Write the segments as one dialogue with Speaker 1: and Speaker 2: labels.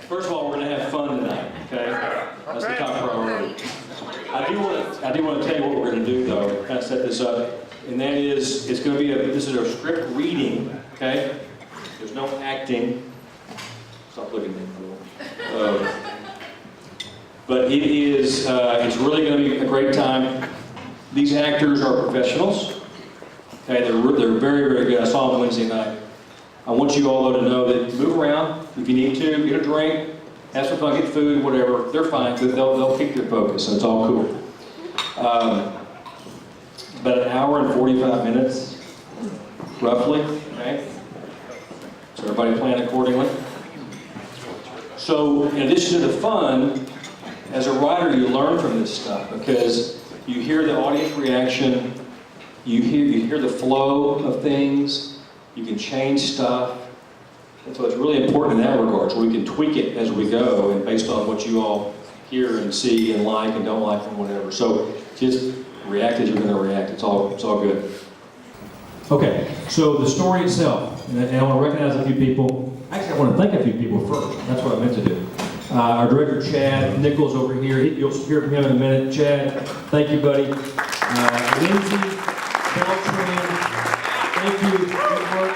Speaker 1: First of all, we're going to have fun tonight, okay? That's the top priority. I do want to tell you what we're going to do, though, kind of set this up, and that is, it's going to be this is a script reading, okay? There's no acting. Stop looking at me. But it is, it's really going to be a great time. These actors are professionals. Okay, they're very, very good. I saw them Wednesday night. I want you all, though, to know that move around if you need to, get a drink, have some fun, get food, whatever. They're fine, but they'll keep their focus, so it's all cool. About an hour and 45 minutes, roughly, okay? So everybody plan accordingly. So in addition to the fun, as a writer, you learn from this stuff because you hear the audience reaction, you hear the flow of things, you can change stuff. And so it's really important in that regard, so we can tweak it as we go and based on what you all hear and see and like and don't like and whatever. So just react as you're going to react. It's all good. Okay, so the story itself, and I want to recognize a few people. Actually, I want to thank a few people first. That's what I meant to do. Our director, Chad Nichols, over here. You'll hear from him in a minute. Chad, thank you, buddy. Lindsay, Beltran, thank you. Good work.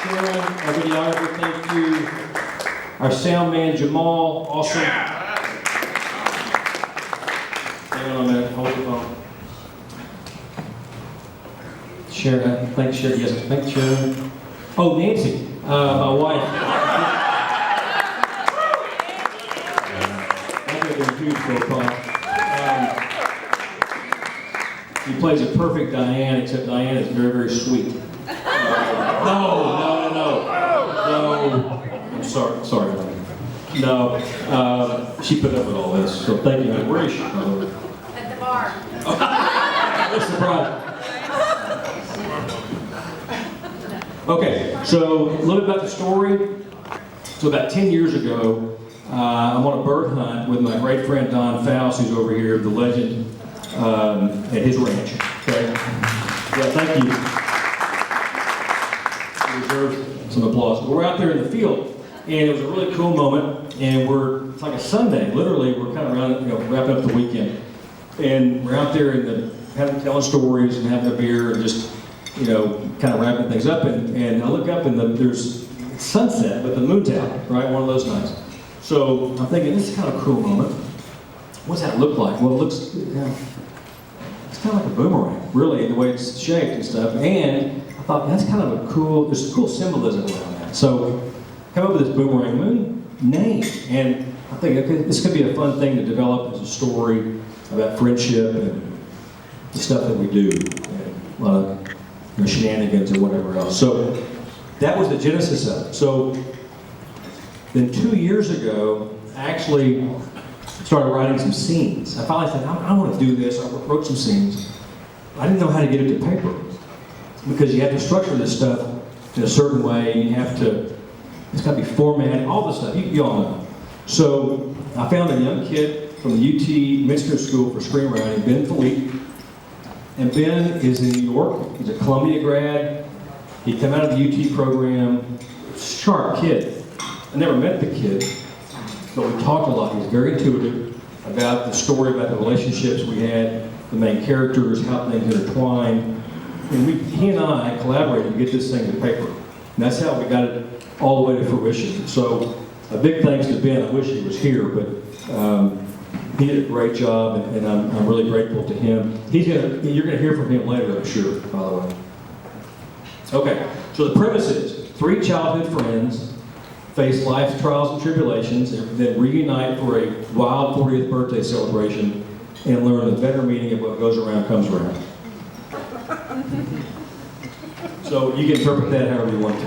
Speaker 1: Sharon, our videographer, thank you. Our sound man, Jamal, awesome. Hang on a minute, hold the phone. Sharon, thanks, Sharon. Yes, thanks, Sharon. Oh, Nancy, my wife. He plays a perfect Diane, except Diane is very, very sweet. No. I'm sorry. No, she put up with all this, so thank you. Where is she?
Speaker 2: At the bar.
Speaker 1: What's the problem? Okay, so a little bit about the story. So about 10 years ago, I'm on a bird hunt with my great friend Don Faust, who's over here, the legend, at his ranch. Okay? Yeah, thank you. We deserve some applause. We're out there in the field, and it was a really cool moment. And it's like a Sunday. Literally, we're kind of wrapping up the weekend, and we're out there telling stories and having a beer and just kind of wrapping things up. And I look up and there's sunset, but the moon's out. Right, one of those nights. So I'm thinking, this is kind of a cool moment. What's that look like? Well, it looks, it's kind of like a boomerang, really, the way it's shaped and stuff. And I thought, that's kind of there's a cool symbolism around that. So I come up with this Boomerang Moon name. And I think, okay, this could be a fun thing to develop as a story about friendship and the stuff that we do. And a lot of shenanigans and whatever else. So that was the genesis of it. So then 2 years ago, I actually started writing some scenes. I finally said, I want to do this. I wrote some scenes. I didn't know how to get it to paper because you have to structure this stuff in a certain way. And you have to, it's got to be formatted, all this stuff. You all know. So I found a young kid from the UT Minster School for Screenwriting, Ben Philippe. And Ben is in New York. He's a Columbia grad. He came out of the UT program. Sharp kid. I never met the kid, but we talked a lot. He was very intuitive about the story, about the relationships we had, the main characters, how things intertwined. And he and I collaborated to get this thing to paper. And that's how we got it all the way to fruition. So a big thanks to Ben. I wish he was here, but he did a great job, and I'm really grateful to him. You're going to hear from him later, I'm sure, by the way. Okay, so the premise is 3 childhood friends face life's trials and tribulations, and then reunite for a wild 40th birthday celebration and learn the better meaning of what goes around comes around. So you can interpret that however you want to.